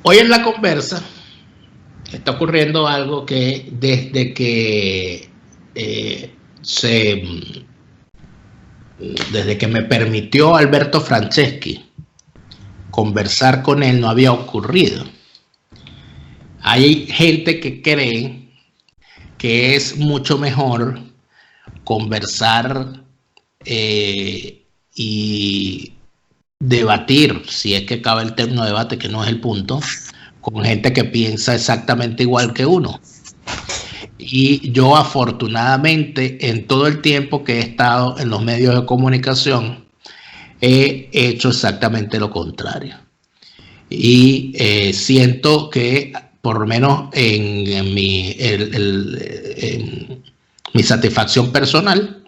Hoy en la conversa está ocurriendo algo que desde que eh, se desde que me permitió Alberto Franceschi conversar con él no había ocurrido. Hay gente que cree que es mucho mejor conversar y debatir, si es que cabe el término de debate, que no es el punto, con gente que piensa exactamente igual que uno. Y yo afortunadamente en todo el tiempo que he estado en los medios de comunicación he hecho exactamente lo contrario. Y siento que por lo menos en mi satisfacción personal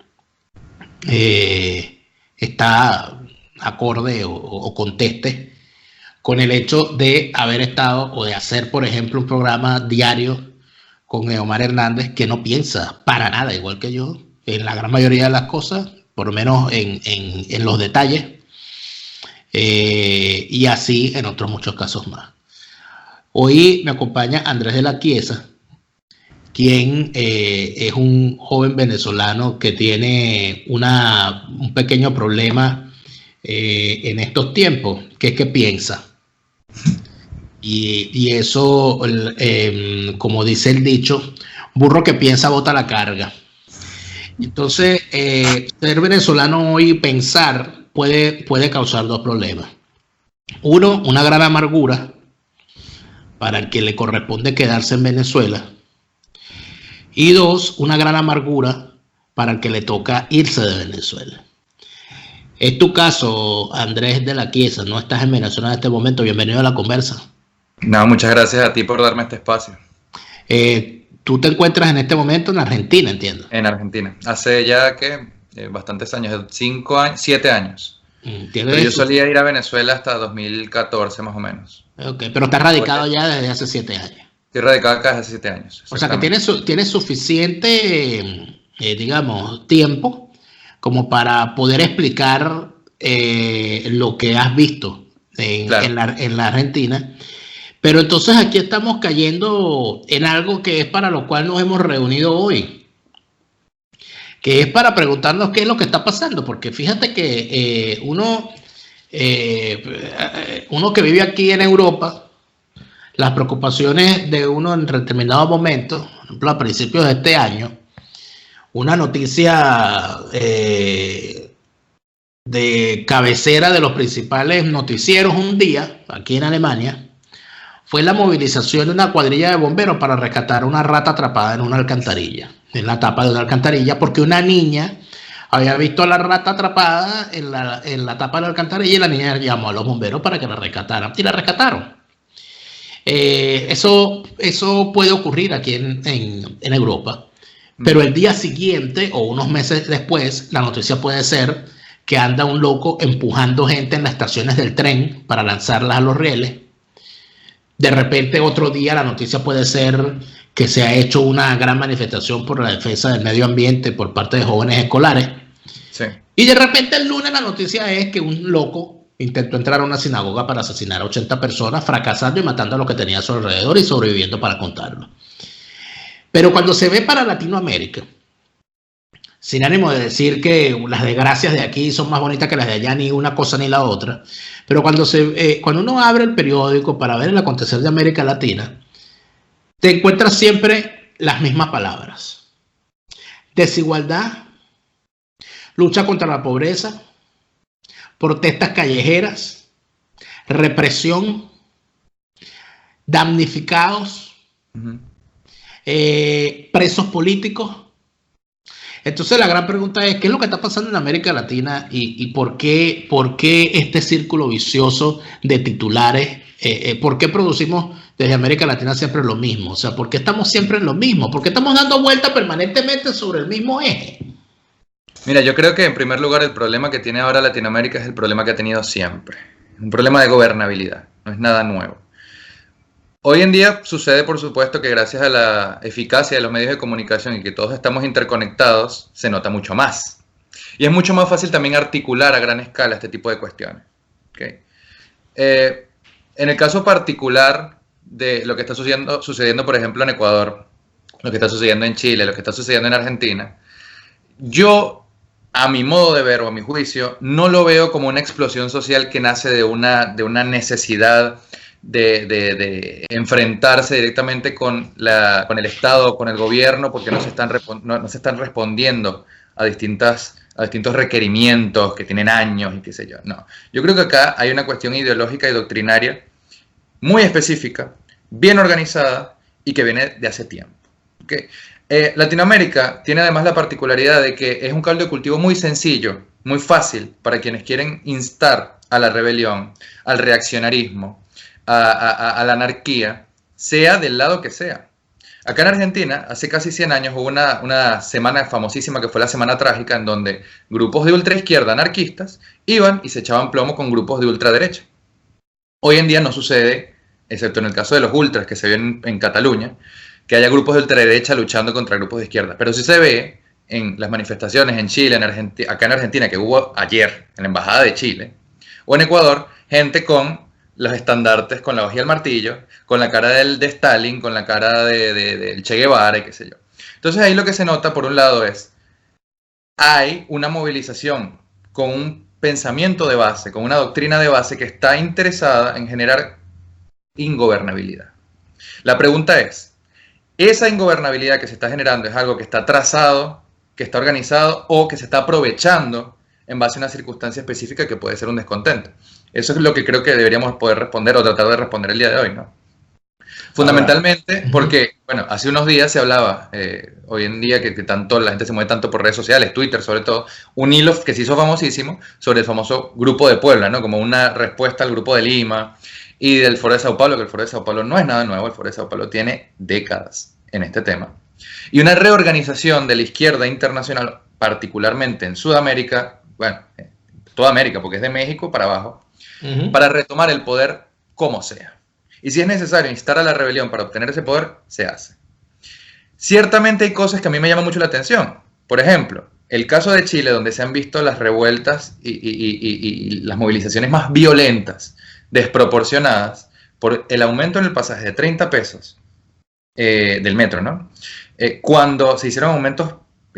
está acorde o conteste con el hecho de haber estado o de hacer, por ejemplo, un programa diario con Eomar Hernández, que no piensa para nada igual que yo en la gran mayoría de las cosas, por lo menos en los detalles, y así en otros muchos casos más. Hoy me acompaña Andrés de la Chiesa, quien es un joven venezolano que tiene un pequeño problema en estos tiempos, que es que piensa. Y eso, como dice el dicho, burro que piensa bota la carga. Entonces, ser venezolano hoy, pensar, puede causar dos problemas. Uno, una gran amargura para el que le corresponde quedarse en Venezuela. Y dos, una gran amargura para el que le toca irse de Venezuela. Es tu caso, Andrés de la Chiesa, no estás en Venezuela en este momento. Bienvenido a la conversa. No, muchas gracias a ti por darme este espacio. Tú te encuentras en este momento en Argentina, entiendo. En Argentina. Hace ya que bastantes años, 7 años. Pero yo solía ir a Venezuela hasta 2014 más o menos. Ok, pero estás radicado ya desde hace 7 años. Estoy radicado acá desde hace 7 años. O sea que tienes suficiente, digamos, tiempo como para poder explicar lo que has visto claro. en la Argentina. Pero entonces aquí estamos cayendo en algo que es para lo cual nos hemos reunido hoy, que es para preguntarnos qué es lo que está pasando, porque fíjate que uno que vive aquí en Europa, las preocupaciones de uno en determinados momentos, por ejemplo a principios de este año, una noticia de cabecera de los principales noticieros un día, aquí en Alemania, fue la movilización de una cuadrilla de bomberos para rescatar a una rata atrapada en una alcantarilla, en la tapa de una alcantarilla, porque una niña había visto a la rata atrapada en la tapa de la alcantarilla y la niña llamó a los bomberos para que la rescataran, y la rescataron. Eso puede ocurrir aquí en Europa, pero el día siguiente o unos meses después, la noticia puede ser que anda un loco empujando gente en las estaciones del tren para lanzarlas a los rieles. De repente otro día la noticia puede ser que se ha hecho una gran manifestación por la defensa del medio ambiente por parte de jóvenes escolares. Sí. Y de repente el lunes la noticia es que un loco intentó entrar a una sinagoga para asesinar a 80 personas, fracasando y matando a los que tenía a su alrededor y sobreviviendo para contarlo. Pero cuando se ve para Latinoamérica, sin ánimo de decir que las desgracias de aquí son más bonitas que las de allá, ni una cosa ni la otra, pero cuando uno abre el periódico para ver el acontecer de América Latina, te encuentras siempre las mismas palabras: desigualdad, lucha contra la pobreza, protestas callejeras, represión, damnificados, presos políticos. Entonces la gran pregunta es, ¿qué es lo que está pasando en América Latina y por qué este círculo vicioso de titulares? ¿Por qué producimos desde América Latina siempre lo mismo? O sea, ¿por qué estamos siempre en lo mismo? ¿Por qué estamos dando vueltas permanentemente sobre el mismo eje? Mira, yo creo que en primer lugar el problema que tiene ahora Latinoamérica es el problema que ha tenido siempre. Un problema de gobernabilidad, no es nada nuevo. Hoy en día sucede, por supuesto, que gracias a la eficacia de los medios de comunicación y que todos estamos interconectados, se nota mucho más. Y es mucho más fácil también articular a gran escala este tipo de cuestiones. ¿Okay? en el caso particular de lo que está sucediendo, por ejemplo, en Ecuador, lo que está sucediendo en Chile, lo que está sucediendo en Argentina, yo, a mi modo de ver o a mi juicio, no lo veo como una explosión social que nace de una necesidad de enfrentarse directamente con el Estado, con el gobierno, porque no se están respondiendo a distintos requerimientos que tienen años y qué sé yo. No, yo creo que acá hay una cuestión ideológica y doctrinaria muy específica, bien organizada y que viene de hace tiempo. ¿Okay? Latinoamérica tiene además la particularidad de que es un caldo de cultivo muy sencillo, muy fácil para quienes quieren instar a la rebelión, al reaccionarismo, a la anarquía, sea del lado que sea. Acá en Argentina, hace casi 100 años, hubo una semana famosísima que fue la Semana Trágica, en donde grupos de ultraizquierda anarquistas iban y se echaban plomo con grupos de ultraderecha. Hoy en día no sucede, excepto en el caso de los ultras que se ven en Cataluña, que haya grupos de ultraderecha luchando contra grupos de izquierda. Pero sí se ve en las manifestaciones en Chile, acá en Argentina, que hubo ayer en la Embajada de Chile, o en Ecuador, gente con los estandartes, con la hoja y el martillo, con la cara de Stalin, con la cara del Che Guevara y qué sé yo. Entonces ahí lo que se nota, por un lado, es hay una movilización con un pensamiento de base, con una doctrina de base que está interesada en generar ingobernabilidad. La pregunta es, ¿esa ingobernabilidad que se está generando es algo que está trazado, que está organizado o que se está aprovechando en base a una circunstancia específica que puede ser un descontento? Eso es lo que creo que deberíamos poder responder o tratar de responder el día de hoy, ¿no? Fundamentalmente porque, bueno, hace unos días se hablaba, hoy en día que tanto la gente se mueve tanto por redes sociales, Twitter sobre todo, un hilo que se hizo famosísimo sobre el famoso Grupo de Puebla, ¿no? Como una respuesta al Grupo de Lima y del Foro de Sao Paulo, que el Foro de Sao Paulo no es nada nuevo, el Foro de Sao Paulo tiene décadas en este tema. Y una reorganización de la izquierda internacional, particularmente en Sudamérica, bueno, toda América, porque es de México para abajo, para retomar el poder como sea. Y si es necesario instar a la rebelión para obtener ese poder, se hace. Ciertamente hay cosas que a mí me llaman mucho la atención. Por ejemplo, el caso de Chile, donde se han visto las revueltas y las movilizaciones más violentas, desproporcionadas, por el aumento en el pasaje de 30 pesos del metro, ¿no? Cuando se hicieron aumentos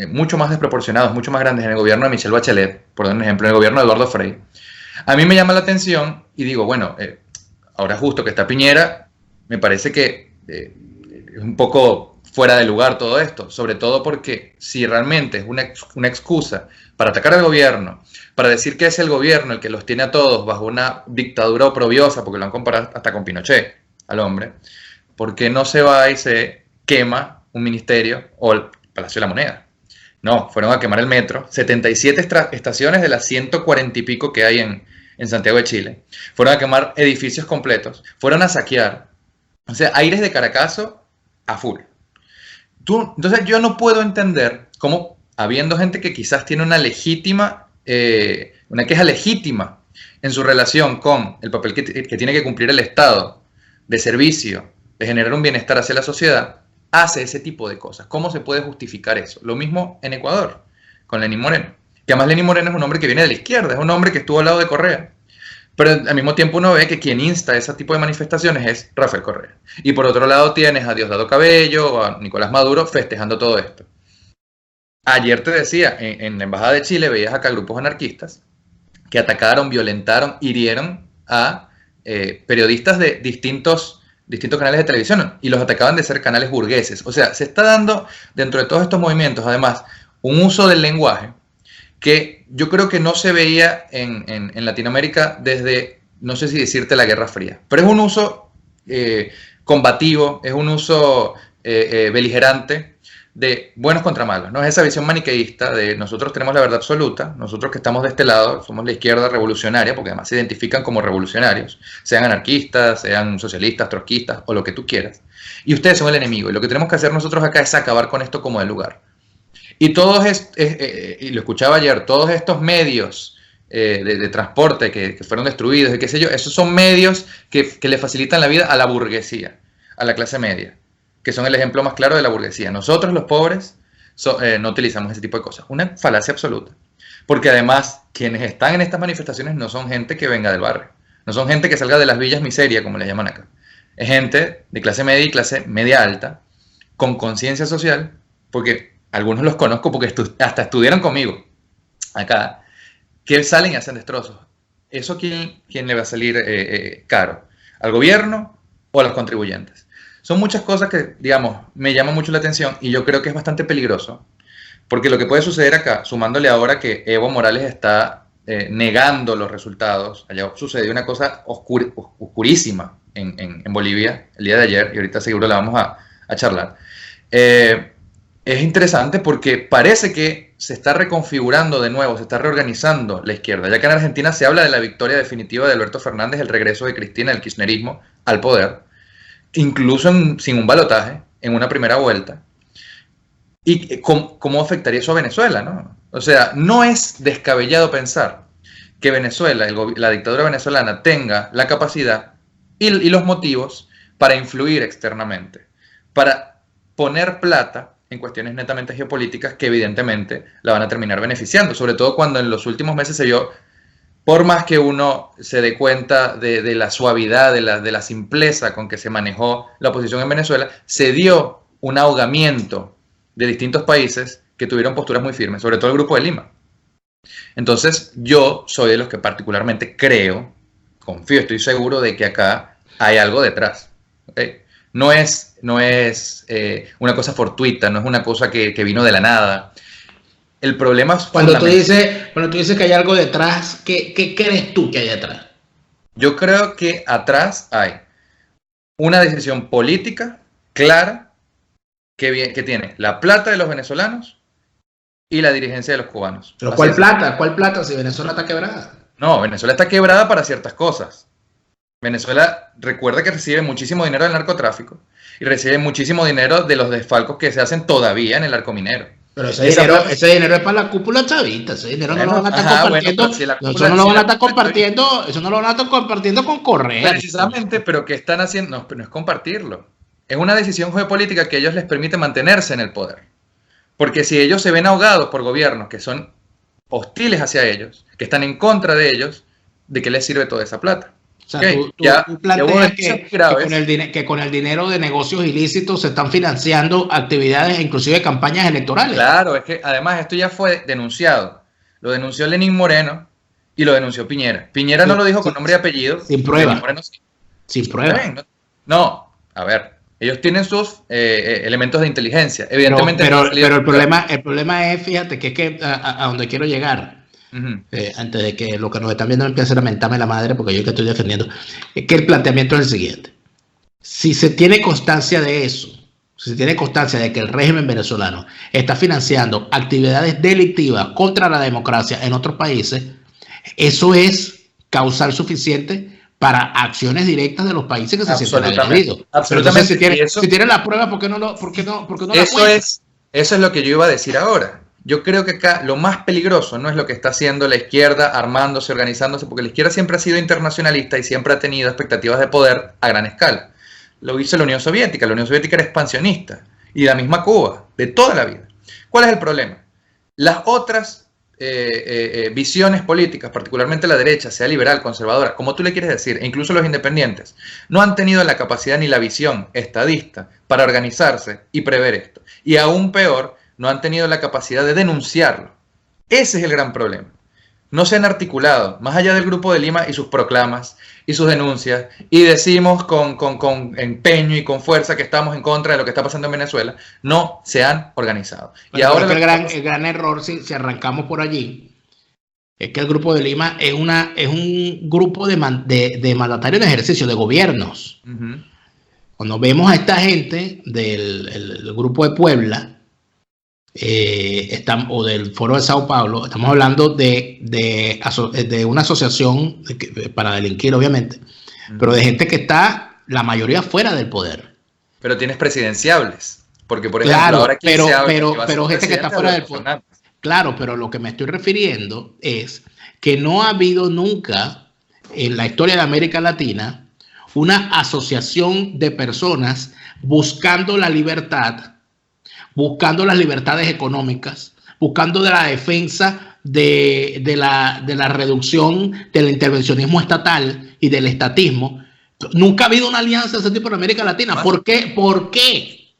mucho más desproporcionados, mucho más grandes en el gobierno de Michelle Bachelet, por dar un ejemplo, en el gobierno de Eduardo Frei, a mí me llama la atención y digo, bueno, ahora justo que está Piñera, me parece que es un poco fuera de lugar todo esto, sobre todo porque si realmente es una excusa para atacar al gobierno, para decir que es el gobierno el que los tiene a todos bajo una dictadura oprobiosa, porque lo han comparado hasta con Pinochet, al hombre, ¿por qué no se va y se quema un ministerio o el Palacio de la Moneda? No, fueron a quemar el metro, 77 estaciones de las 140 y pico que hay en Santiago de Chile. Fueron a quemar edificios completos, fueron a saquear. O sea, aires de Caracazo a full. Entonces yo no puedo entender cómo, habiendo gente que quizás tiene una queja legítima en su relación con el papel que tiene que cumplir el Estado de servicio, de generar un bienestar hacia la sociedad, hace ese tipo de cosas. ¿Cómo se puede justificar eso? Lo mismo en Ecuador, con Lenín Moreno. Que además Lenín Moreno es un hombre que viene de la izquierda, es un hombre que estuvo al lado de Correa. Pero al mismo tiempo uno ve que quien insta ese tipo de manifestaciones es Rafael Correa. Y por otro lado tienes a Diosdado Cabello o a Nicolás Maduro festejando todo esto. Ayer te decía, en la Embajada de Chile veías acá grupos anarquistas que atacaron, violentaron, hirieron a periodistas de distintos canales de televisión y los atacaban de ser canales burgueses. O sea, se está dando dentro de todos estos movimientos, además, un uso del lenguaje que yo creo que no se veía en Latinoamérica desde, no sé si decirte, la Guerra Fría, pero es un uso combativo, es un uso beligerante de buenos contra malos, ¿no? Es esa visión maniqueísta de nosotros tenemos la verdad absoluta, nosotros que estamos de este lado somos la izquierda revolucionaria, porque además se identifican como revolucionarios, sean anarquistas, sean socialistas, trotskistas o lo que tú quieras, y ustedes son el enemigo, y lo que tenemos que hacer nosotros acá es acabar con esto como de lugar. Y y lo escuchaba ayer, todos estos medios de transporte que fueron destruidos y qué sé yo, esos son medios que le facilitan la vida a la burguesía, a la clase media, que son el ejemplo más claro de la burguesía. Nosotros los pobres no utilizamos ese tipo de cosas. Una falacia absoluta. Porque además quienes están en estas manifestaciones no son gente que venga del barrio. No son gente que salga de las villas miseria, como le llaman acá. Es gente de clase media y clase media alta, con conciencia social, porque algunos los conozco porque hasta estudiaron conmigo acá, que salen y hacen destrozos. ¿Eso quién le va a salir caro? ¿Al gobierno o a los contribuyentes? Son muchas cosas que, digamos, me llaman mucho la atención y yo creo que es bastante peligroso, porque lo que puede suceder acá, sumándole ahora que Evo Morales está negando los resultados, allá sucedió una cosa oscurísima en Bolivia el día de ayer, y ahorita seguro la vamos a charlar. Es interesante porque parece que se está reconfigurando de nuevo, se está reorganizando la izquierda, ya que en Argentina se habla de la victoria definitiva de Alberto Fernández, el regreso de Cristina, el kirchnerismo, al poder, incluso sin un balotaje, en una primera vuelta. ¿Y cómo afectaría eso a Venezuela, ¿no? O sea, no es descabellado pensar que Venezuela, la dictadura venezolana, tenga la capacidad y los motivos para influir externamente, para poner plata en cuestiones netamente geopolíticas que evidentemente la van a terminar beneficiando, sobre todo cuando en los últimos meses se vio, por más que uno se dé cuenta de la suavidad, de la simpleza con que se manejó la oposición en Venezuela, se dio un ahogamiento de distintos países que tuvieron posturas muy firmes, sobre todo el Grupo de Lima. Entonces yo soy de los que particularmente creo, confío, estoy seguro de que acá hay algo detrás, ¿okay? No es una cosa fortuita, no es una cosa que vino de la nada. El problema es cuando tú dices que hay algo detrás, ¿qué crees tú que hay detrás? Yo creo que atrás hay una decisión política clara que tiene la plata de los venezolanos y la dirigencia de los cubanos. ¿Pero cuál plata? ¿Cuál plata si Venezuela está quebrada? No, Venezuela está quebrada para ciertas cosas. Venezuela recuerda que recibe muchísimo dinero del narcotráfico y recibe muchísimo dinero de los desfalcos que se hacen todavía en el arco minero. Pero ese dinero es para la cúpula chavista, ese dinero no lo van a estar compartiendo, eso no lo van a estar compartiendo, eso no lo van a estar compartiendo con Correa. Precisamente, pero ¿qué están haciendo? No es compartirlo. Es una decisión geopolítica que a ellos les permite mantenerse en el poder. Porque si ellos se ven ahogados por gobiernos que son hostiles hacia ellos, que están en contra de ellos, ¿de qué les sirve toda esa plata? O sea, tú planteas que con el dinero de negocios ilícitos se están financiando actividades, inclusive campañas electorales. Claro, es que además esto ya fue denunciado. Lo denunció Lenín Moreno y lo denunció Piñera. Piñera no lo dijo con nombre y apellido. Sin prueba. Sin prueba. No, a ver, ellos tienen sus elementos de inteligencia. Evidentemente. Pero el problema es, fíjate, que es que a donde quiero llegar. Antes de que lo que nos están viendo empiece a mentarme la madre, porque yo que estoy defendiendo, es que el planteamiento es el siguiente: si se tiene constancia de eso, si se tiene constancia de que el régimen venezolano está financiando actividades delictivas contra la democracia en otros países, eso es causal suficiente para acciones directas de los países que se sienten agredidos. Absolutamente. Si tienen la prueba, ¿por qué no la cuentan? Eso es lo que yo iba a decir ahora. Yo creo que acá lo más peligroso no es lo que está haciendo la izquierda armándose, organizándose, porque la izquierda siempre ha sido internacionalista y siempre ha tenido expectativas de poder a gran escala. Lo hizo la Unión Soviética era expansionista, y la misma Cuba, de toda la vida. ¿Cuál es el problema? Las otras visiones políticas, particularmente la derecha, sea liberal, conservadora, como tú le quieres decir, e incluso los independientes, no han tenido la capacidad ni la visión estadista para organizarse y prever esto. Y aún peor, no han tenido la capacidad de denunciarlo. Ese es el gran problema. No se han articulado, más allá del Grupo de Lima y sus proclamas y sus denuncias, y decimos con empeño y con fuerza que estamos en contra de lo que está pasando en Venezuela, no se han organizado. Bueno, y ahora el gran error, si arrancamos por allí, es que el Grupo de Lima es un grupo de mandatarios en ejercicio, de gobiernos. Cuando vemos a esta gente del Grupo de Puebla, o del Foro de Sao Paulo, estamos hablando de una asociación para delinquir, obviamente, pero de gente que está la mayoría fuera del poder. Pero tienes presidenciables, porque por ejemplo, ahora pero gente que está fuera del poder. Claro, pero lo que me estoy refiriendo es que no ha habido nunca en la historia de América Latina una asociación de personas buscando la libertad, buscando las libertades económicas, buscando de la defensa de la reducción del intervencionismo estatal y del estatismo. Nunca ha habido una alianza de ese tipo en América Latina. ¿Por qué? ¿Por qué?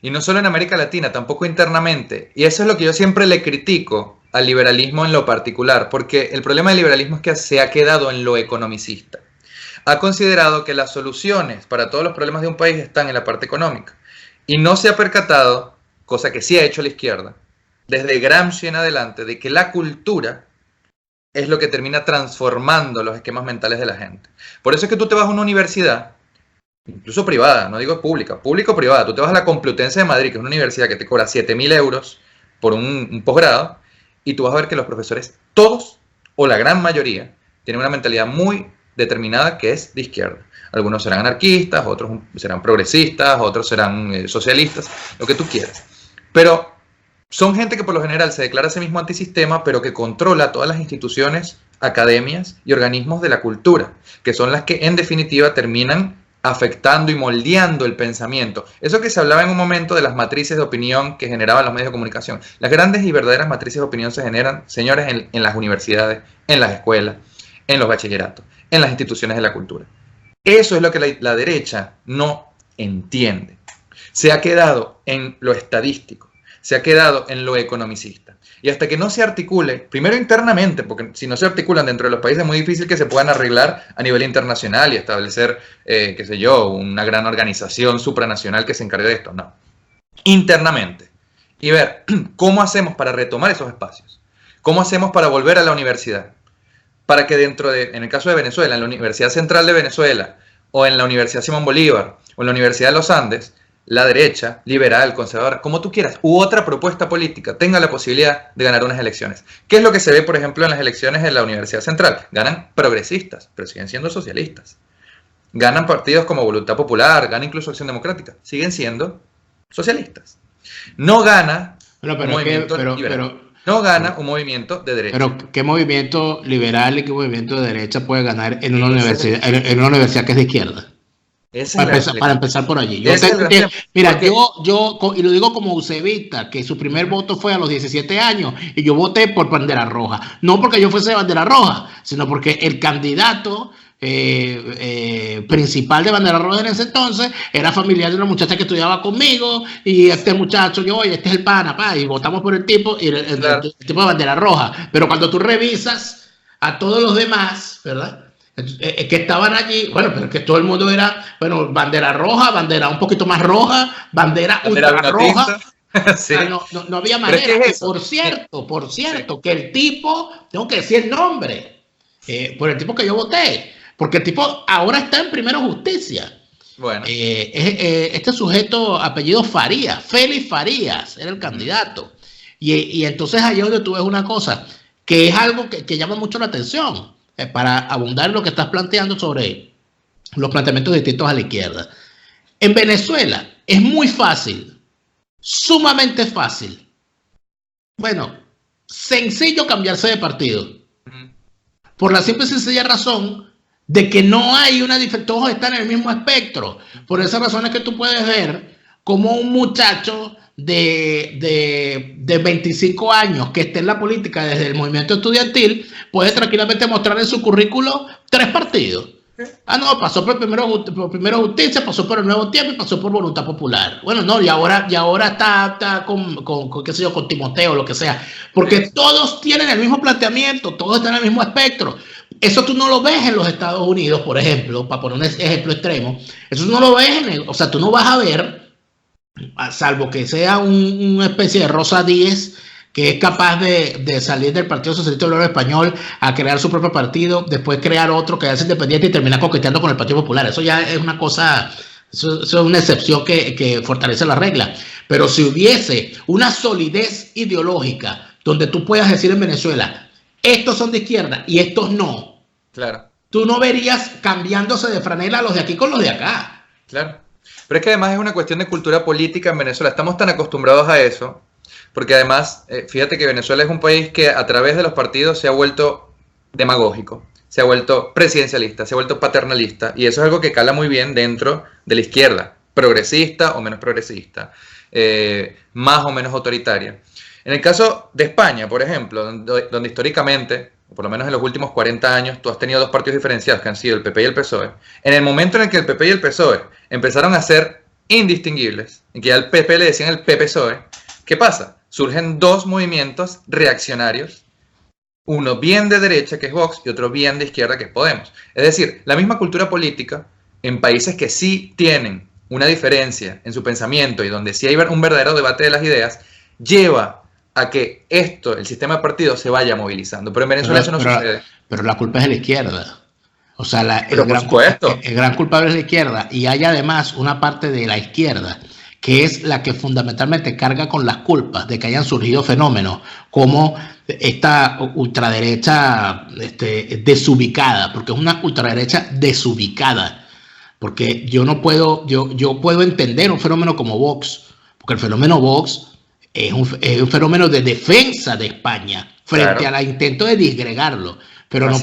Y no solo en América Latina, tampoco internamente. Y eso es lo que yo siempre le critico al liberalismo en lo particular, porque el problema del liberalismo es que se ha quedado en lo economicista. Ha considerado que las soluciones para todos los problemas de un país están en la parte económica. Y no se ha percatado, cosa que sí ha hecho la izquierda, desde Gramsci en adelante, de que la cultura es lo que termina transformando los esquemas mentales de la gente. Por eso es que tú te vas a una universidad, incluso privada, no digo pública, público-privada, tú te vas a la Complutense de Madrid, que es una universidad que te cobra 7.000 euros por un posgrado, y tú vas a ver que los profesores, todos, o la gran mayoría, tienen una mentalidad muy determinada que es de izquierda. Algunos serán anarquistas, otros serán progresistas, otros serán socialistas, lo que tú quieras. Pero son gente que por lo general se declara a sí mismo antisistema, pero que controla todas las instituciones, academias y organismos de la cultura, que son las que en definitiva terminan afectando y moldeando el pensamiento. Eso que se hablaba en un momento de las matrices de opinión que generaban los medios de comunicación. Las grandes y verdaderas matrices de opinión se generan, señores, en las universidades, en las escuelas, en los bachilleratos, en las instituciones de la cultura. Eso es lo que la derecha no entiende. Se ha quedado en lo estadístico, se ha quedado en lo economicista. Y hasta que no se articule, primero internamente, porque si no se articulan dentro de los países es muy difícil que se puedan arreglar a nivel internacional y establecer, qué sé yo, una gran organización supranacional que se encargue de esto. No. Internamente. Y ver cómo hacemos para retomar esos espacios. Cómo hacemos para volver a la universidad. Para que dentro de, en el caso de Venezuela, en la Universidad Central de Venezuela, o en la Universidad Simón Bolívar, o en la Universidad de los Andes, la derecha, liberal, conservadora, como tú quieras, u otra propuesta política, tenga la posibilidad de ganar unas elecciones. ¿Qué es lo que se ve, por ejemplo, en las elecciones de la Universidad Central? Ganan progresistas, pero siguen siendo socialistas. Ganan partidos como Voluntad Popular, gana incluso Acción Democrática, siguen siendo socialistas. No gana un movimiento liberal. No gana un movimiento de derecha. Pero ¿qué movimiento liberal y qué movimiento de derecha puede ganar en una universidad que es de izquierda? Para empezar por allí. Mira, yo, y lo digo como eusebista, que su primer voto fue a los 17 años y yo voté por bandera roja. No porque yo fuese bandera roja, sino porque el candidato principal de bandera roja en ese entonces era familiar de una muchacha que estudiaba conmigo y este muchacho, este es el pana, y votamos por el tipo, y el tipo de bandera roja. Pero cuando tú revisas a todos los demás, ¿verdad?, que estaban allí, bueno, pero que todo el mundo era, bueno, bandera roja, bandera un poquito más roja, bandera ultra roja. Sí. No había manera. Es por cierto, que el tipo, tengo que decir el nombre, por el tipo que yo voté, porque el tipo ahora está en Primero Justicia. Bueno. Este sujeto, apellido Farías, Félix Farías, era el candidato. Y entonces allí donde tú ves una cosa, que es algo que llama mucho la atención. Para abundar en lo que estás planteando sobre los planteamientos distintos a la izquierda. En Venezuela es muy fácil, sumamente fácil, bueno, sencillo cambiarse de partido. Por la simple y sencilla razón de que no hay una diferencia, todos están en el mismo espectro. Por esa razón es que tú puedes ver como un muchacho de 25 años que esté en la política desde el movimiento estudiantil puede tranquilamente mostrar en su currículo 3 partidos. Pasó por Primero Justicia, pasó por el Nuevo Tiempo y pasó por Voluntad Popular. Bueno, no, y ahora está con qué sé yo, con Timoteo, lo que sea. Porque todos tienen el mismo planteamiento, todos están en el mismo espectro. Eso tú no lo ves en los Estados Unidos, por ejemplo, para poner un ejemplo extremo. Eso tú no lo ves tú no vas a ver, salvo que sea una especie de Rosa Díez que es capaz de salir del Partido Socialista Obrero Español a crear su propio partido, después crear otro, quedarse independiente y terminar coqueteando con el Partido Popular. Eso ya es una cosa, eso es una excepción que fortalece la regla. Pero si hubiese una solidez ideológica donde tú puedas decir en Venezuela, estos son de izquierda y estos no, claro, tú no verías cambiándose de franela los de aquí con los de acá. Claro. Pero es que además es una cuestión de cultura política en Venezuela. Estamos tan acostumbrados a eso, porque además, fíjate que Venezuela es un país que a través de los partidos se ha vuelto demagógico, se ha vuelto presidencialista, se ha vuelto paternalista, y eso es algo que cala muy bien dentro de la izquierda, progresista o menos progresista, más o menos autoritaria. En el caso de España, por ejemplo, donde históricamente, o por lo menos en los últimos 40 años, tú has tenido dos partidos diferenciados que han sido el PP y el PSOE. En el momento en el que el PP y el PSOE empezaron a ser indistinguibles, en que ya al PP le decían el PP-PSOE, ¿qué pasa? Surgen dos movimientos reaccionarios, uno bien de derecha, que es Vox, y otro bien de izquierda, que es Podemos. Es decir, la misma cultura política en países que sí tienen una diferencia en su pensamiento y donde sí hay un verdadero debate de las ideas, lleva a que el sistema de partidos se vaya movilizando. Pero en Venezuela eso no sucede. Pero la culpa es de la izquierda. O sea, el gran culpable es la izquierda. Y hay además una parte de la izquierda que es la que fundamentalmente carga con las culpas de que hayan surgido fenómenos como esta ultraderecha desubicada, porque es una ultraderecha desubicada. Porque yo puedo entender un fenómeno como Vox, porque el fenómeno Vox es un fenómeno de defensa de España frente al intento de disgregarlo. Pero no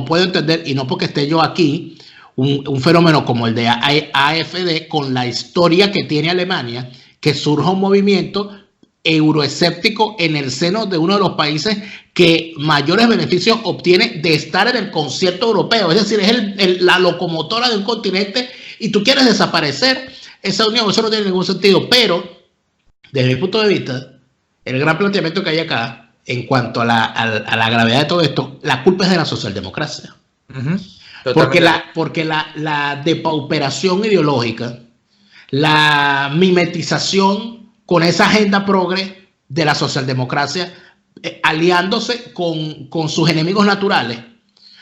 puedo entender, y no porque esté yo aquí, un fenómeno como el de AfD, con la historia que tiene Alemania, que surja un movimiento euroescéptico en el seno de uno de los países que mayores beneficios obtiene de estar en el concierto europeo. Es decir, es la locomotora de un continente, y tú quieres desaparecer esa unión. Eso no tiene ningún sentido. Pero, desde mi punto de vista, el gran planteamiento que hay acá, en cuanto a la gravedad de todo esto, la culpa es de la socialdemocracia. Porque la depauperación ideológica, la mimetización con esa agenda progre de la socialdemocracia, aliándose con sus enemigos naturales,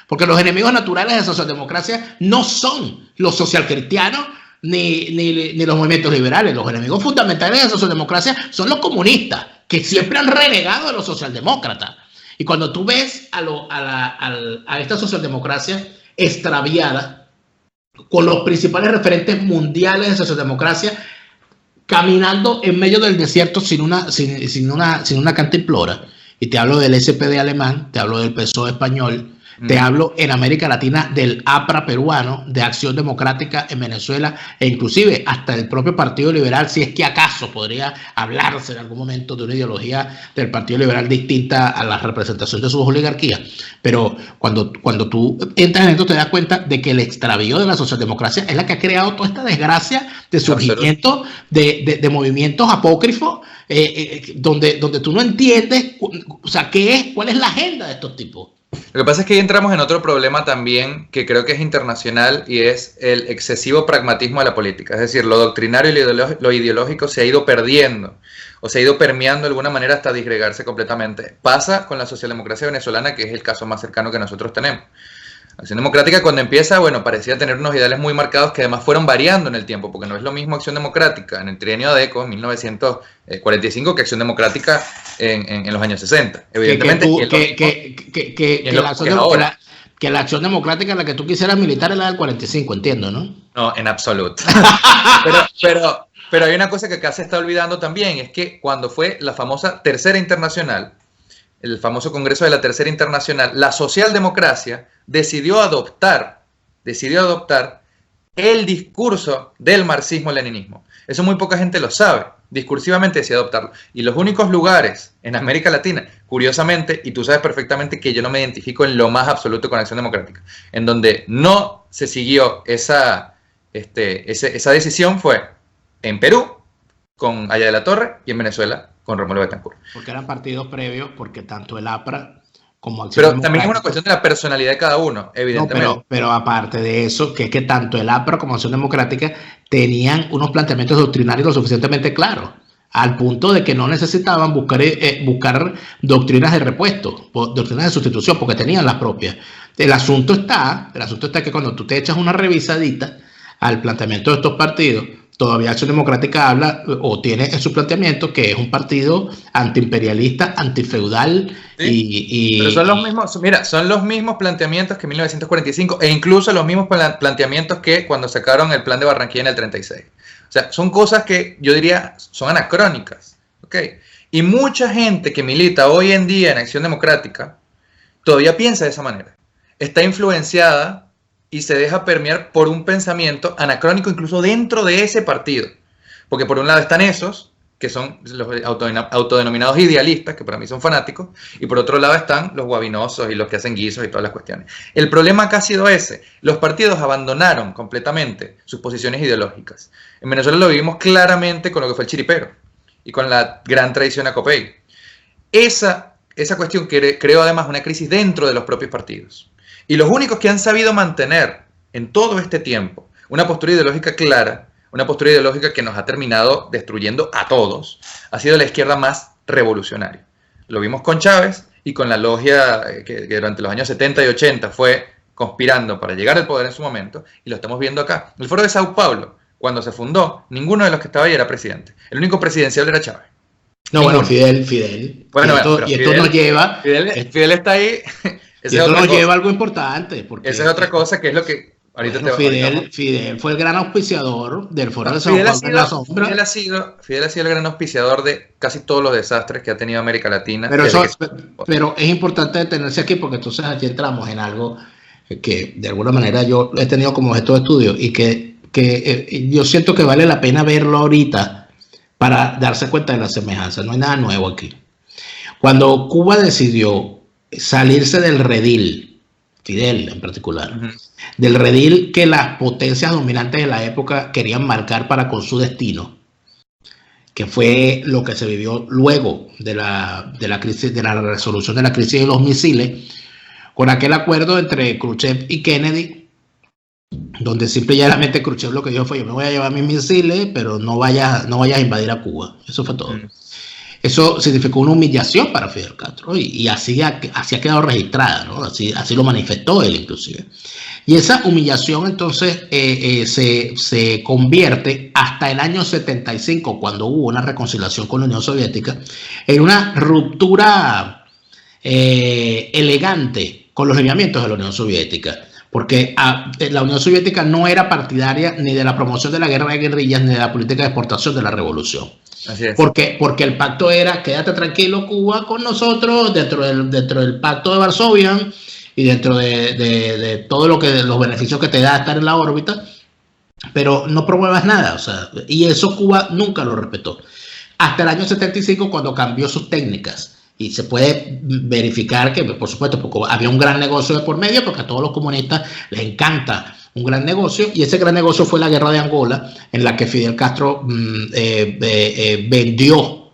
porque los enemigos naturales de la socialdemocracia no son los socialcristianos ni los movimientos liberales. Los enemigos fundamentales de la socialdemocracia son los comunistas, que siempre han renegado a los socialdemócratas. Y cuando tú ves a esta socialdemocracia extraviada, con los principales referentes mundiales de socialdemocracia caminando en medio del desierto sin una cantimplora, y te hablo del SPD alemán, te hablo del PSOE español, te hablo en América Latina del APRA peruano, de Acción Democrática en Venezuela, e inclusive hasta el propio Partido Liberal, si es que acaso podría hablarse en algún momento de una ideología del Partido Liberal distinta a la representación de sus oligarquías. Pero cuando tú entras en esto, te das cuenta de que el extravío de la socialdemocracia es la que ha creado toda esta desgracia de surgimiento de movimientos apócrifos, donde tú no entiendes, o sea, cuál es la agenda de estos tipos. Lo que pasa es que ahí entramos en otro problema también que creo que es internacional, y es el excesivo pragmatismo de la política. Es decir, lo doctrinario y lo ideológico se ha ido perdiendo o se ha ido permeando de alguna manera hasta disgregarse completamente. Pasa con la socialdemocracia venezolana, que es el caso más cercano que nosotros tenemos. Acción Democrática, cuando empieza, parecía tener unos ideales muy marcados que además fueron variando en el tiempo, porque no es lo mismo Acción Democrática en el trienio ADECO, en 1945, que Acción Democrática en los años 60. Evidentemente, que la Acción Democrática en la que tú quisieras militar es la del 45, entiendo, ¿no? No, en absoluto. Pero hay una cosa que acá se está olvidando también, es que cuando fue la famosa Tercera Internacional, el famoso Congreso de la Tercera Internacional, la socialdemocracia decidió adoptar el discurso del marxismo-leninismo. Eso muy poca gente lo sabe. Discursivamente decidió adoptarlo. Y los únicos lugares en América Latina, curiosamente, y tú sabes perfectamente que yo no me identifico en lo más absoluto con Acción Democrática, en donde no se siguió esa decisión, fue en Perú, con Aya de la Torre, y en Venezuela, con Rómulo Betancourt. Porque eran partidos previos, porque tanto el APRA como Acción Democrática... también es una cuestión de la personalidad de cada uno, evidentemente. No, pero aparte de eso, que es que tanto el APRA como Acción Democrática tenían unos planteamientos doctrinarios lo suficientemente claros, al punto de que no necesitaban buscar doctrinas de repuesto, doctrinas de sustitución, porque tenían las propias. El asunto está que cuando tú te echas una revisadita al planteamiento de estos partidos, todavía Acción Democrática habla o tiene en su planteamiento que es un partido antiimperialista, antifeudal, sí, pero son los mismos planteamientos que en 1945, e incluso los mismos planteamientos que cuando sacaron el plan de Barranquilla en el 36. O sea, son cosas que yo diría son anacrónicas, ¿ok? Y mucha gente que milita hoy en día en Acción Democrática todavía piensa de esa manera. Está influenciada y se deja permear por un pensamiento anacrónico incluso dentro de ese partido. Porque por un lado están esos, que son los autodenominados idealistas, que para mí son fanáticos, y por otro lado están los guabinosos y los que hacen guisos y todas las cuestiones. El problema acá ha sido ese. Los partidos abandonaron completamente sus posiciones ideológicas. En Venezuela lo vivimos claramente con lo que fue el chiripero y con la gran traición a Copey. Esa cuestión creó además una crisis dentro de los propios partidos. Y los únicos que han sabido mantener en todo este tiempo una postura ideológica clara, una postura ideológica que nos ha terminado destruyendo a todos, ha sido la izquierda más revolucionaria. Lo vimos con Chávez y con la logia que durante los años 70 y 80 fue conspirando para llegar al poder en su momento, y lo estamos viendo acá. El Foro de Sao Paulo, cuando se fundó, ninguno de los que estaba ahí era presidente. El único presidencial era Chávez. No, ninguno. Bueno, Fidel. Bueno, y esto nos lleva... Fidel está ahí. Y esto nos lleva a algo importante. Porque esa es otra cosa que es lo que... Fidel fue el gran auspiciador del Foro de Sao Paulo en la sombra. Fidel ha sido el gran auspiciador de casi todos los desastres que ha tenido América Latina. Pero es importante detenerse aquí, porque entonces aquí entramos en algo que de alguna manera yo he tenido como objeto de estudio y que yo siento que vale la pena verlo ahorita para darse cuenta de la semejanza. No hay nada nuevo aquí. Cuando Cuba decidió salirse del redil, Fidel en particular, del redil que las potencias dominantes de la época querían marcar para con su destino, que fue lo que se vivió luego de la crisis, de la resolución de la crisis de los misiles, con aquel acuerdo entre Khrushchev y Kennedy, donde simple y llanamente Khrushchev lo que dijo fue: yo me voy a llevar mis misiles, pero no vayas a invadir a Cuba. Eso fue todo. Eso significó una humillación para Fidel Castro, y así ha quedado registrada, ¿no? Así lo manifestó él inclusive. Y esa humillación entonces se convierte hasta el año 75, cuando hubo una reconciliación con la Unión Soviética, en una ruptura elegante con los lineamientos de la Unión Soviética. Porque la Unión Soviética no era partidaria ni de la promoción de la guerra de guerrillas ni de la política de exportación de la revolución. Así es. Porque el pacto era: quédate tranquilo, Cuba, con nosotros, dentro del pacto de Varsovia y dentro de todo los beneficios que te da estar en la órbita, pero no promuevas nada. O sea, y eso Cuba nunca lo respetó. Hasta el año 75, cuando cambió sus técnicas. Y se puede verificar que, por supuesto, porque había un gran negocio de por medio, porque a todos los comunistas les encanta un gran negocio, y ese gran negocio fue la guerra de Angola, en la que Fidel Castro vendió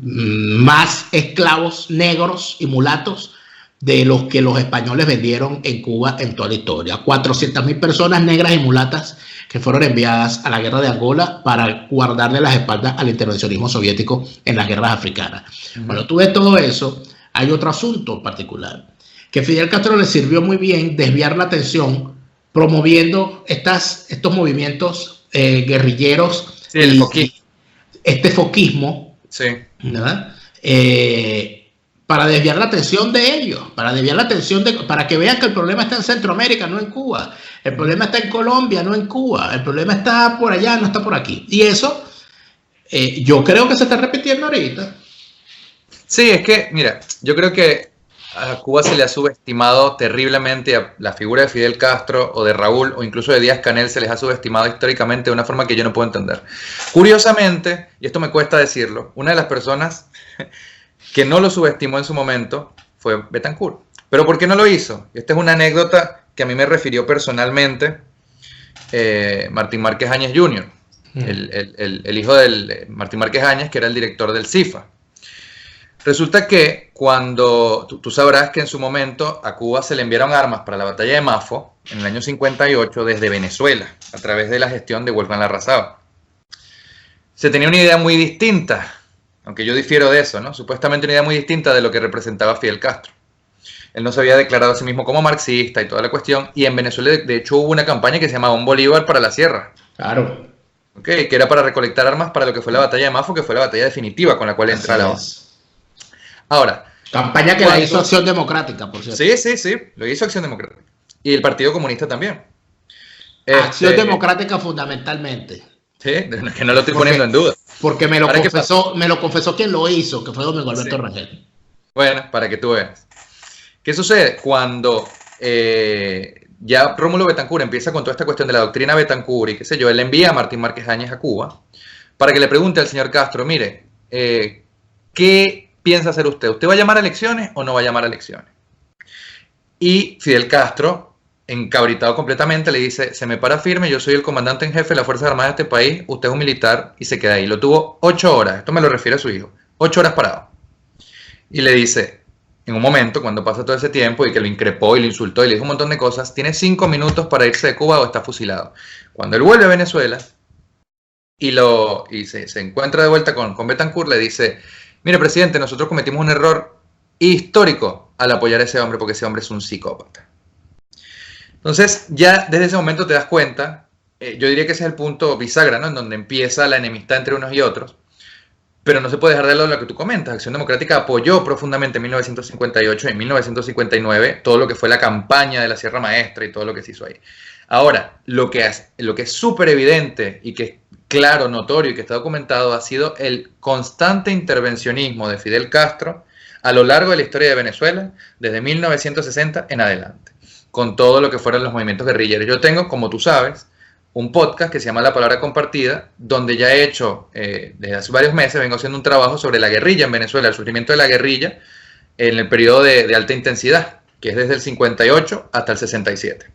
más esclavos negros y mulatos de los que los españoles vendieron en Cuba en toda la historia. 400.000 personas negras y mulatas que fueron enviadas a la guerra de Angola para guardarle las espaldas al intervencionismo soviético en las guerras africanas. Cuando tú ves todo eso, hay otro asunto particular, que Fidel Castro le sirvió muy bien desviar la atención promoviendo estos movimientos guerrilleros, sí, este foquismo, sí, ¿verdad? Para desviar la atención de ellos, para que vean que el problema está en Centroamérica, no en Cuba. El problema está en Colombia, no en Cuba. El problema está por allá, no está por aquí. Y eso yo creo que se está repitiendo ahorita. Sí, es que, mira, yo creo que a Cuba se le ha subestimado terriblemente, a la figura de Fidel Castro o de Raúl o incluso de Díaz-Canel se les ha subestimado históricamente de una forma que yo no puedo entender. Curiosamente, y esto me cuesta decirlo, una de las personas que no lo subestimó en su momento fue Betancourt. ¿Pero por qué no lo hizo? Esta es una anécdota que a mí me refirió personalmente Martín Márquez Áñez Jr., el hijo de Martín Márquez Áñez, que era el director del CIFA. Resulta que cuando, tú sabrás que en su momento a Cuba se le enviaron armas para la batalla de Mafo en el año 58 desde Venezuela, a través de la gestión de Wolfgang Larrazábal. Se tenía una idea muy distinta, aunque yo difiero de eso, ¿no? Supuestamente una idea muy distinta de lo que representaba Fidel Castro. Él no se había declarado a sí mismo como marxista y toda la cuestión, y en Venezuela de hecho hubo una campaña que se llamaba Un Bolívar para la Sierra. Claro. Okay, que era para recolectar armas para lo que fue la batalla de Mafo, que fue la batalla definitiva con la cual entra la ONU. Ahora. Campaña que la hizo Acción Democrática, por cierto. Sí, lo hizo Acción Democrática. Y el Partido Comunista también. Acción Democrática fundamentalmente. Sí, que no lo estoy poniendo en duda. Porque me lo confesó quien lo hizo, que fue Domingo Alberto Rangel. Bueno, para que tú veas. ¿Qué sucede? Cuando ya Rómulo Betancourt empieza con toda esta cuestión de la doctrina Betancourt y qué sé yo, él envía a Martín Márquez Áñez a Cuba, para que le pregunte al señor Castro, mire, ¿qué piensa hacer usted? ¿Usted va a llamar a elecciones o no va a llamar a elecciones? Y Fidel Castro, encabritado completamente, le dice, se me para firme, yo soy el comandante en jefe de las Fuerzas Armadas de este país, usted es un militar, y se queda ahí. Lo tuvo 8 horas, esto me lo refiere a su hijo, 8 horas parado. Y le dice, en un momento, cuando pasa todo ese tiempo, y que lo increpó y lo insultó y le dijo un montón de cosas, tiene 5 minutos para irse de Cuba o está fusilado. Cuando él vuelve a Venezuela y se encuentra de vuelta con Betancourt, le dice, mire presidente, nosotros cometimos un error histórico al apoyar a ese hombre porque ese hombre es un psicópata. Entonces, ya desde ese momento te das cuenta, yo diría que ese es el punto bisagra, ¿no? En donde empieza la enemistad entre unos y otros, pero no se puede dejar de lado lo que tú comentas. Acción Democrática apoyó profundamente en 1958 y en 1959 todo lo que fue la campaña de la Sierra Maestra y todo lo que se hizo ahí. Ahora, lo que es súper evidente y que es claro, notorio y que está documentado ha sido el constante intervencionismo de Fidel Castro a lo largo de la historia de Venezuela, desde 1960 en adelante, con todo lo que fueron los movimientos guerrilleros. Yo tengo, como tú sabes, un podcast que se llama La Palabra Compartida, donde ya he hecho, desde hace varios meses, vengo haciendo un trabajo sobre la guerrilla en Venezuela, el surgimiento de la guerrilla en el periodo de alta intensidad, que es desde el 58 hasta el 67.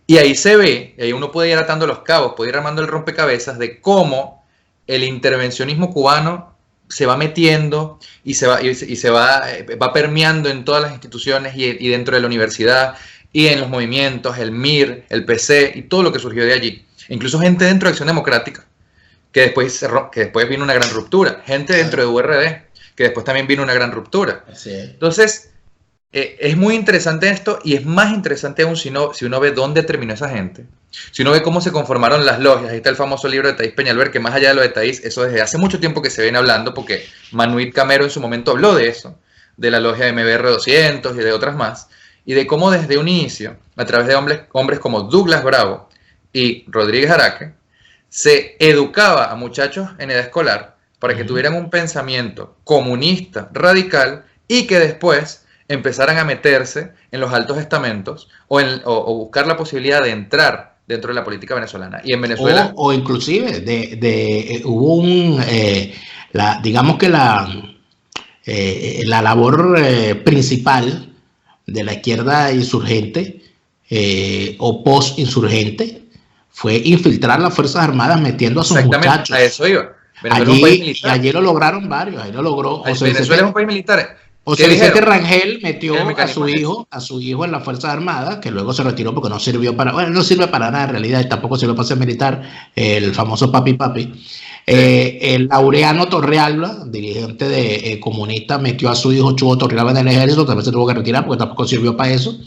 Y ahí se ve, y ahí uno puede ir atando los cabos, puede ir armando el rompecabezas de cómo el intervencionismo cubano se va metiendo y va permeando en todas las instituciones y dentro de la universidad y en los movimientos, el MIR, el PC y todo lo que surgió de allí. Incluso gente dentro de Acción Democrática, que después vino una gran ruptura. Gente dentro de URD, que después también vino una gran ruptura. Así es. Entonces, es muy interesante esto y es más interesante aún si uno ve dónde terminó esa gente. Si uno ve cómo se conformaron las logias. Ahí está el famoso libro de Thais Peñalver, que más allá de lo de Thais, eso desde hace mucho tiempo que se viene hablando, porque Manuel Camero en su momento habló de eso, de la logia de MBR 200 y de otras más, y de cómo desde un inicio, a través de hombres como Douglas Bravo y Rodríguez Araque, se educaba a muchachos en edad escolar para que tuvieran un pensamiento comunista, radical, y que después empezaran a meterse en los altos estamentos o buscar la posibilidad de entrar dentro de la política venezolana. Y en Venezuela... O inclusive hubo digamos que la labor principal de la izquierda insurgente o post-insurgente fue infiltrar las Fuerzas Armadas metiendo a sus muchachos. A eso iba. Allí lo lograron varios. Ahí lo logró. Venezuela es un país militar. José Vicente Rangel metió a su hijo en las Fuerzas Armadas, que luego se retiró porque no sirvió no sirve para nada en realidad, y tampoco sirve para ser militar, el famoso Papi. El Laureano Torrealba, dirigente de comunista, metió a su hijo Chugo Torrealba en el ejército, también se tuvo que retirar porque tampoco sirvió para eso.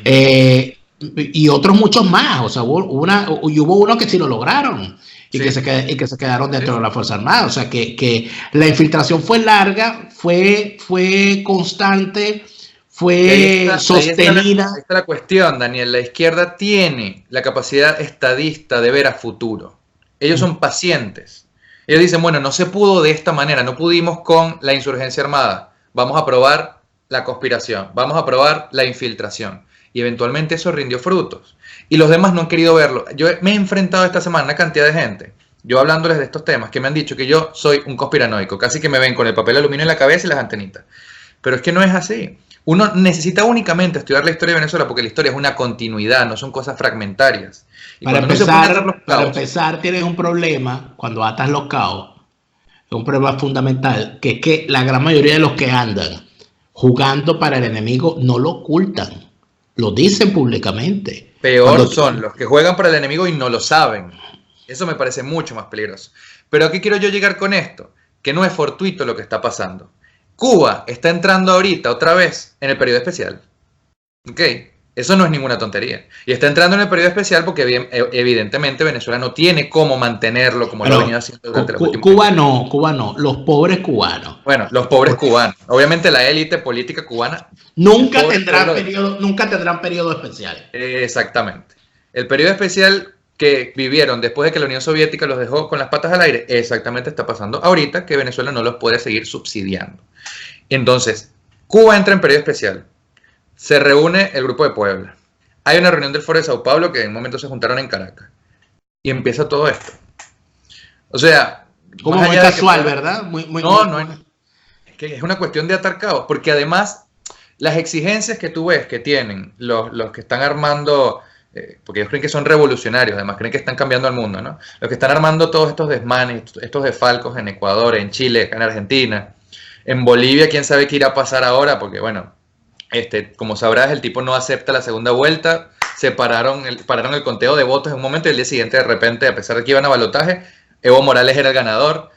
Y otros muchos más, o sea, hubo unos que sí lo lograron. Y que se quedaron dentro de la Fuerza Armada. O sea, que la infiltración fue larga, fue constante, fue sostenida. Ahí está la cuestión, Daniel. La izquierda tiene la capacidad estadista de ver a futuro. Ellos son pacientes. Ellos dicen, bueno, no se pudo de esta manera, no pudimos con la insurgencia armada. Vamos a probar la conspiración, vamos a probar la infiltración. Y eventualmente eso rindió frutos. Y los demás no han querido verlo. Yo me he enfrentado esta semana a una cantidad de gente, yo hablándoles de estos temas, que me han dicho que yo soy un conspiranoico, casi que me ven con el papel aluminio en la cabeza y las antenitas. Pero es que no es así. Uno necesita únicamente estudiar la historia de Venezuela porque la historia es una continuidad, no son cosas fragmentarias. Y para empezar, tienes un problema cuando atas los cabos, es un problema fundamental, que es que la gran mayoría de los que andan jugando para el enemigo no lo ocultan, lo dicen públicamente. Peor son los que juegan para el enemigo y no lo saben. Eso me parece mucho más peligroso. Pero ¿a qué quiero yo llegar con esto? Que no es fortuito lo que está pasando. Cuba está entrando ahorita otra vez en el periodo especial. ¿Ok? Eso no es ninguna tontería. Y está entrando en el periodo especial porque evidentemente Venezuela no tiene cómo mantenerlo como lo ha venido haciendo durante los últimos años. Cuba no, los pobres cubanos. Bueno, los pobres cubanos. Obviamente la élite política cubana nunca tendrán periodo especial. Exactamente. El periodo especial que vivieron después de que la Unión Soviética los dejó con las patas al aire, exactamente está pasando ahorita que Venezuela no los puede seguir subsidiando. Entonces, Cuba entra en periodo especial. Se reúne el Grupo de Puebla. Hay una reunión del Foro de Sao Paulo que en un momento se juntaron en Caracas. Y empieza todo esto. O sea, como muy casual, ¿verdad? No, es que es una cuestión de atar cabos, porque además las exigencias que tú ves que tienen los que están armando, porque ellos creen que son revolucionarios, además creen que están cambiando el mundo, ¿no? Los que están armando todos estos desmanes, estos desfalcos en Ecuador, en Chile, en Argentina, en Bolivia, quién sabe qué irá a pasar ahora, porque bueno, como sabrás, el tipo no acepta la segunda vuelta, pararon el conteo de votos en un momento y el día siguiente de repente, a pesar de que iban a balotaje, Evo Morales era el ganador.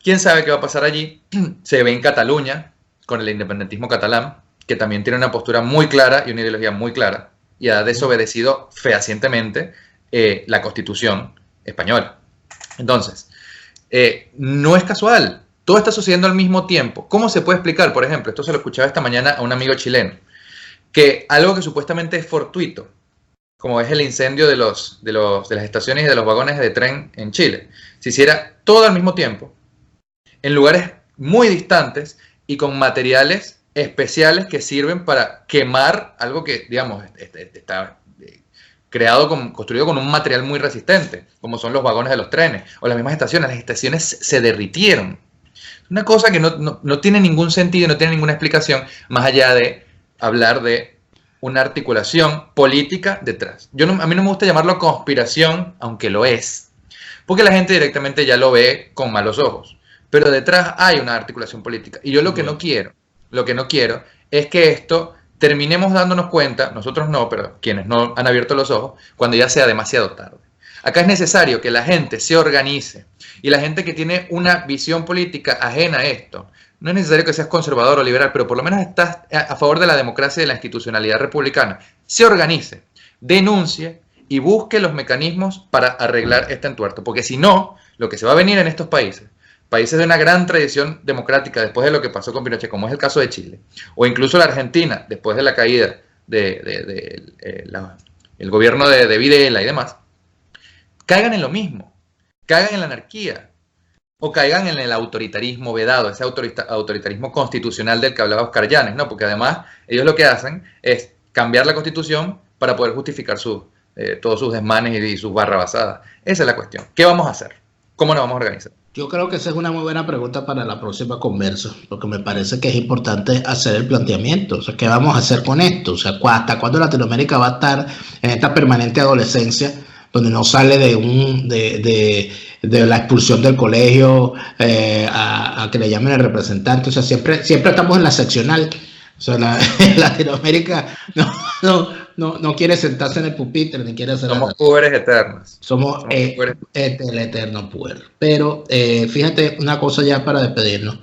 ¿Quién sabe qué va a pasar allí? Se ve en Cataluña, con el independentismo catalán, que también tiene una postura muy clara y una ideología muy clara, y ha desobedecido fehacientemente la Constitución española. Entonces, no es casual, todo está sucediendo al mismo tiempo. ¿Cómo se puede explicar? Por ejemplo, esto se lo escuchaba esta mañana a un amigo chileno, que algo que supuestamente es fortuito, como es el incendio de las estaciones y de los vagones de tren en Chile, se hiciera todo al mismo tiempo, en lugares muy distantes y con materiales especiales que sirven para quemar algo que, digamos, está construido con un material muy resistente, como son los vagones de los trenes o las mismas estaciones. Las estaciones se derritieron. Una cosa que no tiene ningún sentido, no tiene ninguna explicación, más allá de hablar de una articulación política detrás. A mí no me gusta llamarlo conspiración, aunque lo es, porque la gente directamente ya lo ve con malos ojos. Pero detrás hay una articulación política. Y yo lo que no quiero es que esto terminemos dándonos cuenta, nosotros no, pero quienes no han abierto los ojos, cuando ya sea demasiado tarde. Acá es necesario que la gente se organice y la gente que tiene una visión política ajena a esto, no es necesario que seas conservador o liberal, pero por lo menos estás a favor de la democracia y de la institucionalidad republicana, se organice, denuncie y busque los mecanismos para arreglar este entuerto. Porque si no, lo que se va a venir en estos países de una gran tradición democrática después de lo que pasó con Pinochet, como es el caso de Chile, o incluso la Argentina, después de la caída del gobierno de Videla y demás, caigan en lo mismo, caigan en la anarquía, o caigan en el autoritarismo vedado, ese autoritarismo constitucional del que hablaba Oscar Llanes, ¿no? Porque además ellos lo que hacen es cambiar la Constitución para poder justificar todos sus desmanes y sus barrabasadas. Esa es la cuestión. ¿Qué vamos a hacer? ¿Cómo nos vamos a organizar? Yo creo que esa es una muy buena pregunta para la próxima conversa, porque me parece que es importante hacer el planteamiento. O sea, ¿qué vamos a hacer con esto? O sea, ¿hasta cuándo Latinoamérica va a estar en esta permanente adolescencia donde no sale de la expulsión del colegio a que le llamen el representante? O sea, siempre estamos en la seccional. O sea, Latinoamérica no quiere sentarse en el pupitre ni quiere hacer. Somos puberes eternos. Somos el eterno puber. Pero fíjate una cosa ya para despedirnos.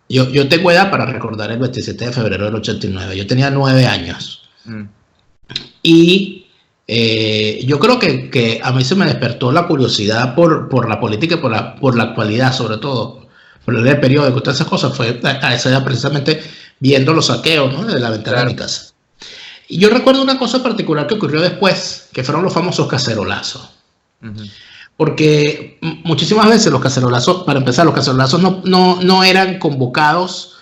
Yo tengo edad para recordar el 27 de febrero del 89. Yo tenía 9 años. Y yo creo que a mí se me despertó la curiosidad por la política y por la actualidad, sobre todo. Por el periódico, todas esas cosas, fue a esa edad precisamente viendo los saqueos, ¿no?, de la ventana de mi casa. Y yo recuerdo una cosa particular que ocurrió después, que fueron los famosos cacerolazos. Porque muchísimas veces los cacerolazos, para empezar, los cacerolazos no eran convocados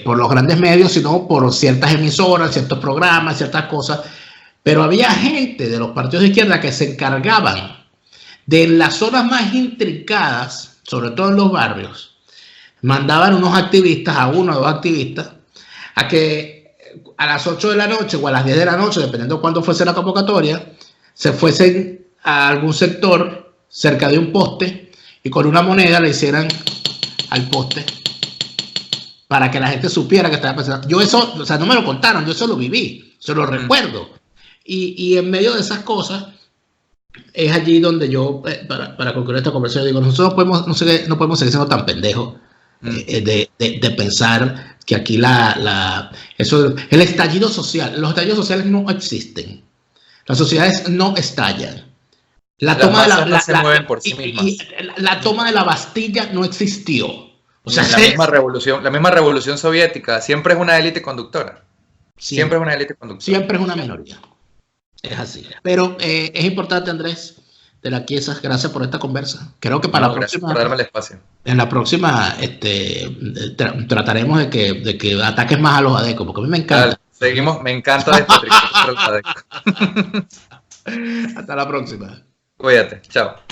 por los grandes medios, sino por ciertas emisoras, ciertos programas, ciertas cosas. Pero había gente de los partidos de izquierda que se encargaban de las zonas más intricadas, sobre todo en los barrios, mandaban unos activistas, a 1 o 2 activistas, a que a las 8 de la noche o a las 10 de la noche, dependiendo de cuándo fuese la convocatoria, se fuesen a algún sector cerca de un poste y con una moneda le hicieran al poste para que la gente supiera que estaba pasando. Yo eso, o sea, no me lo contaron, yo eso lo viví, se lo recuerdo. Y en medio de esas cosas, es allí donde yo, para concluir esta conversación, digo, nosotros no podemos seguir siendo tan pendejos de pensar que aquí el estallido social, los estallidos sociales no existen. Las sociedades no estallan. La toma de la Bastilla no existió. O sea, la misma revolución soviética siempre es una élite conductora. Siempre es una élite conductora. Siempre es una minoría. Es así. Pero es importante, Andrés de la Chiesa, gracias por esta conversa. Creo que para la próxima, por darme el espacio. En la próxima trataremos de que ataques más a los adecos, porque a mí me encanta. Seguimos, me encanta despotricar contra los adecos. Hasta la próxima. Cuídate, chao.